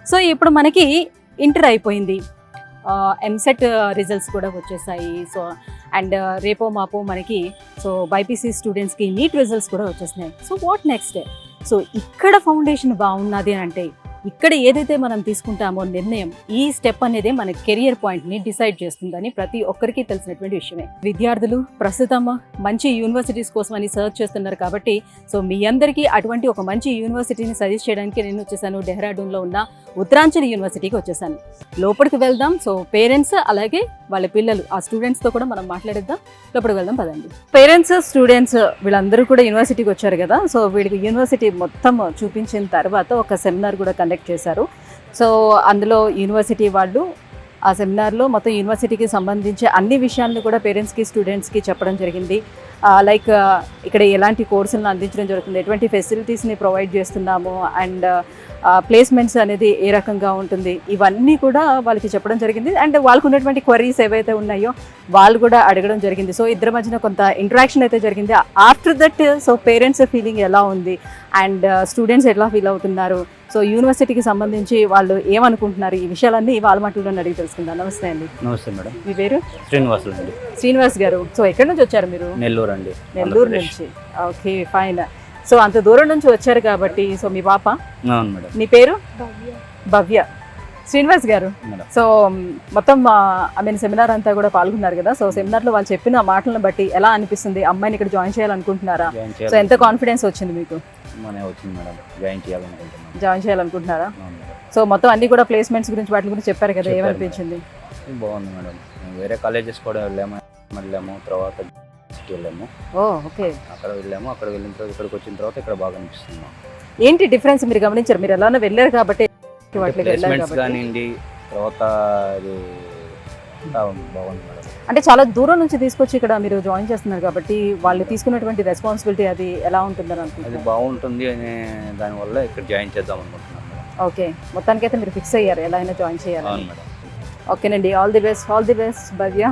So ఇప్పుడు మనకి inter అయిపోయింది, ఎంసెట్ రిజల్ట్స్ కూడా వచ్చేసాయి. సో అండ్ రేపో మాపో మనకి సో బైపీసీ స్టూడెంట్స్కి నీట్ రిజల్ట్స్ కూడా వచ్చేసినాయి. So what next? సో ఇక్కడ ఫౌండేషన్ బాగున్నది అంటే ఇక్కడ ఏదైతే మనం తీసుకుంటామో నిర్ణయం, ఈ స్టెప్ అనేది మన కెరియర్ పాయింట్ని డిసైడ్ చేస్తుందని ప్రతి ఒక్కరికి తెలిసినటువంటి విషయమే. విద్యార్థులు ప్రస్తుతం మంచి యూనివర్సిటీస్ కోసం అని సర్చ్ చేస్తున్నారు కాబట్టి సో మీ అందరికీ అటువంటి ఒక మంచి యూనివర్సిటీని సజెస్ట్ చేయడానికి నేను వచ్చేసాను. డెహ్రాడూన్లో ఉన్న ఉత్తరాంచల్ యూనివర్సిటీకి వచ్చేసాను. లోపలికి వెళ్దాం. సో పేరెంట్స్ అలాగే వాళ్ళ పిల్లలు ఆ స్టూడెంట్స్తో కూడా మనం మాట్లాడిద్దాం. లోపలికి వెళ్దాం పదండి. పేరెంట్స్ స్టూడెంట్స్ వీళ్ళందరూ కూడా యూనివర్సిటీకి వచ్చారు కదా. సో వీళ్ళకి యూనివర్సిటీ మొత్తం చూపించిన తర్వాత ఒక సెమినార్ కూడా కండక్ట్ చేశారు. సో అందులో యూనివర్సిటీ వాళ్ళు ఆ సెమినార్లో మొత్తం యూనివర్సిటీకి సంబంధించి అన్ని విషయాలను కూడా పేరెంట్స్కి స్టూడెంట్స్కి చెప్పడం జరిగింది. లైక్ ఇక్కడ ఎలాంటి కోర్సులను అందించడం జరుగుతుంది, ఎటువంటి ఫెసిలిటీస్ని ప్రొవైడ్ చేస్తున్నాము, అండ్ ప్లేస్మెంట్స్ అనేది ఏ రకంగా ఉంటుంది, ఇవన్నీ కూడా వాళ్ళకి చెప్పడం జరిగింది. అండ్ వాళ్ళకు ఉన్నటువంటి క్వరీస్ ఏవైతే ఉన్నాయో వాళ్ళు కూడా అడగడం జరిగింది. సో ఇద్దరి మధ్యన కొంత ఇంటరాక్షన్ అయితే జరిగింది. After that so parents feeling ఎలా ఉంది అండ్ స్టూడెంట్స్ ఎలా ఫీల్ అవుతున్నారు, సో యూనివర్సిటీకి సంబంధించి వాళ్ళు ఏమనుకుంటున్నారు, ఈ విషయాలన్నీ వాళ్ళ మాటల్లో అడిగి తెలుసుకుందాం. నమస్తే అండి. నమస్తే మేడం. మీ పేరు? శ్రీనివాస్ అండి. శ్రీనివాస్ గారు. సో ఎక్కడి నుంచి వచ్చారు మీరు? నెల్లూరు అండి. నెల్లూరు నుంచి. Okay fine. సో అంత దూరం నుంచి వచ్చారు కాబట్టి సో మీ పాప? అవును మేడం. నీ పేరు? భవ్య. శ్రీనివాస్ గారు, సో మొత్తం సెమినార్ అంతా కూడా పాల్గొన్నారు కదా. సో సెమినార్లో వాళ్ళు చెప్పిన మాటలను బట్టి ఎలా అనిపిస్తుంది? అమ్మాయిని ఇక్కడ జాయిన్ చేయాలనుకుంటున్నారా? సో ఎంత కాన్ఫిడెన్స్ వచ్చింది మీకు? వచ్చింది మేడం. జాయిన్ చేయాలనుకుంటున్నారా? సో మొత్తం అన్ని కూడా ప్లేస్మెంట్స్ గురించి వాటి గురించి చెప్పారు కదా, ఏమనిపించింది? బాగుంది మేడం. వేరే కాలేజెస్ కూడా వెళ్ళాము, తర్వాత వెళ్ళాము. ఓకే. అక్కడ వెళ్ళిన తర్వాత ఇక్కడికి వచ్చిన తర్వాత ఇక్కడ బాగా అనిపిస్తుంది. ఏంటి డిఫరెన్స్ మీరు గమనించారు? మీరు ఎలా వెళ్ళారు కాబట్టి ప్లేస్మెంట్స్ కానివ్వండి, తర్వాత బాగుంది మేడం. అంటే చాలా దూరం నుంచి తీసుకొచ్చి ఇక్కడ మీరు జాయిన్ చేస్తున్నారు కాబట్టి వాళ్ళు తీసుకున్నటువంటి రెస్పాన్సిబిలిటీ అది ఎలా ఉంటుందని అనుకుంటున్నారు? అది బాగుంటుంది అనే దానివల్ల ఇక్కడ జాయిన్ చేద్దాం అనుకుంటున్నాను మేడం. ఓకే, మొత్తానికి అయితే మీరు ఫిక్స్ అయ్యారు ఎలా అయినా జాయిన్ చేయాలి. అవును మేడం. ఓకేనండి. All the best Bhavya.